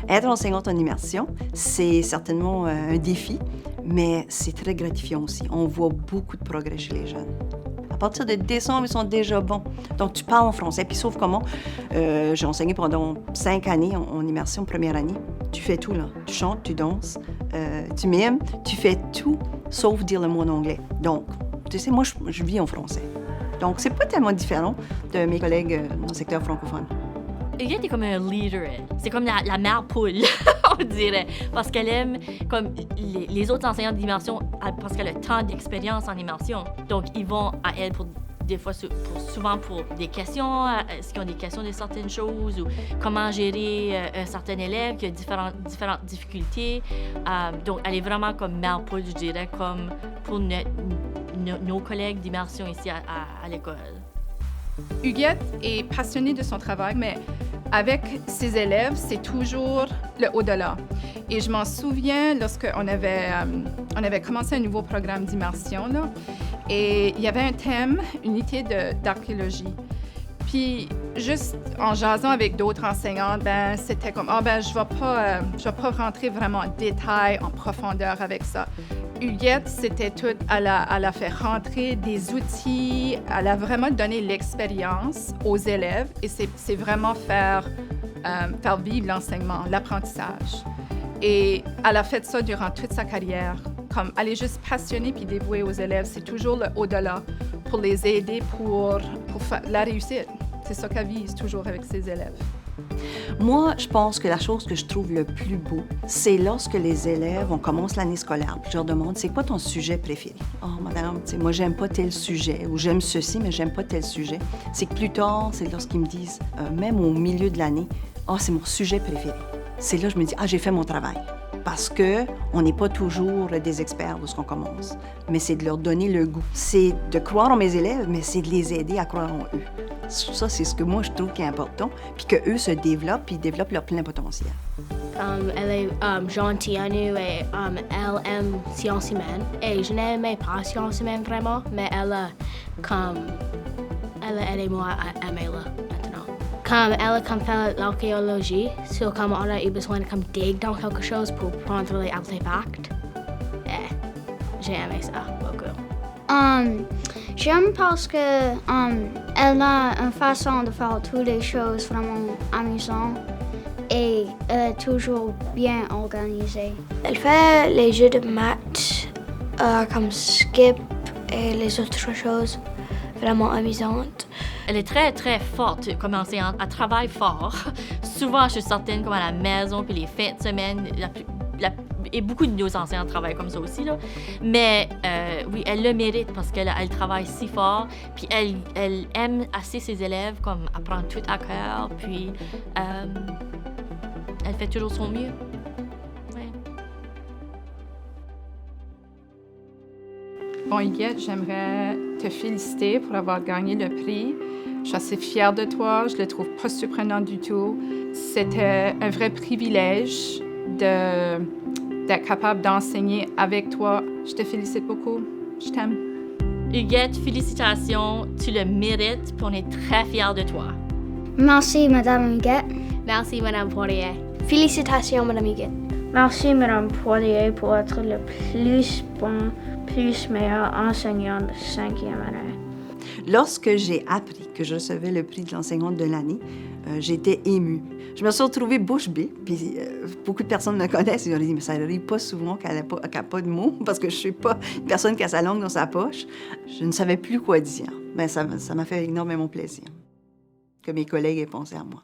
Être enseignante en immersion, c'est certainement un défi, mais c'est très gratifiant aussi. On voit beaucoup de progrès chez les jeunes. À partir de décembre, ils sont déjà bons. Donc, tu parles en français. Puis, sauf comment, j'ai enseigné pendant 5 années en immersion, première année. Tu fais tout, là. Tu chantes, tu danses, tu mimes, tu fais tout, sauf dire le mot en anglais. Donc, tu sais, moi, je vis en français. Donc, c'est pas tellement différent de mes collègues dans le secteur francophone. Huguette est comme un leader. C'est comme la mère poule, on dirait. Parce qu'elle aime, comme les autres enseignants d'immersion, parce qu'elle a tant d'expérience en immersion. Donc, ils vont à elle pour des fois, souvent pour des questions, est-ce qu'ils ont des questions de certaines choses ou comment gérer un certain élève qui a différentes difficultés. Donc, elle est vraiment comme mère poule, je dirais, comme pour nos collègues d'immersion ici à l'école. Huguette est passionnée de son travail, mais avec ses élèves, c'est toujours le au-delà. Et je m'en souviens lorsqu'on avait commencé un nouveau programme d'immersion, là, et il y avait un thème, unité d'archéologie. Puis, juste en jasant avec d'autres enseignantes, c'était comme, je vais pas rentrer vraiment en détail, en profondeur avec ça. Huguette, c'était tout, elle a fait rentrer des outils, elle a vraiment donné l'expérience aux élèves et c'est vraiment faire vivre l'enseignement, l'apprentissage. Et elle a fait ça durant toute sa carrière. Comme elle est juste passionnée puis dévouée aux élèves, c'est toujours le au-delà pour les aider pour la réussite. C'est ça qu'elle vise toujours avec ses élèves. Moi, je pense que la chose que je trouve le plus beau, c'est lorsque les élèves, on commence l'année scolaire, puis je leur demande, c'est quoi ton sujet préféré? Oh, madame, tu sais, moi, j'aime pas tel sujet, ou j'aime ceci, mais j'aime pas tel sujet. C'est que plus tard, c'est lorsqu'ils me disent, même au milieu de l'année, oh, c'est mon sujet préféré. C'est là que je me dis, j'ai fait mon travail. Parce qu'on n'est pas toujours des experts de ce qu'on commence, mais c'est de leur donner le goût. C'est de croire en mes élèves, mais c'est de les aider à croire en eux. Ça, c'est ce que moi, je trouve qui est important, puis qu'eux se développent, puis développent leur plein potentiel. Elle est gentille à nous et elle aime sciences humaines. Et je n'aimais pas sciences humaines vraiment, mais elle a aidé moi à aimer-la maintenant. Comme elle a fait l'archéologie, c'est comme on a eu besoin de dig dans quelque chose pour prendre les artefacts. Et j'ai aimé ça beaucoup. J'aime parce que elle a une façon de faire toutes les choses vraiment amusantes et elle est toujours bien organisée. Elle fait les jeux de maths comme Skip et les autres choses vraiment amusantes. Elle est très, très forte comme enseignante. Elle travaille fort. Souvent, je suis certaine, comme à la maison, puis les fins de semaine, et beaucoup de nos enseignants travaillent comme ça aussi, là. Mais oui, elle le mérite parce qu'elle travaille si fort, puis elle aime assez ses élèves, comme apprendre tout à cœur, puis elle fait toujours son mieux. Ouais. Bon, Huguette, j'aimerais te féliciter pour avoir gagné le prix. Je suis assez fière de toi, je le trouve pas surprenant du tout. C'était un vrai privilège d'être capable d'enseigner avec toi. Je te félicite beaucoup. Je t'aime. Huguette, félicitations. Tu le mérites, puis on est très fiers de toi. Merci, Madame Huguette. Merci, Madame Poirier. Félicitations, Madame Huguette. Merci, Madame Poirier, pour être le plus bon, plus meilleur enseignant de 5e année. Lorsque j'ai appris que je recevais le prix de l'enseignante de l'année, j'étais émue. Je me suis retrouvée bouche bée, puis beaucoup de personnes me connaissent et ils ont dit « mais ça n'arrive pas souvent qu'elle n'a pas de mots, parce que je ne suis pas une personne qui a sa langue dans sa poche. » Je ne savais plus quoi dire. Ça m'a fait énormément plaisir que mes collègues aient pensé à moi.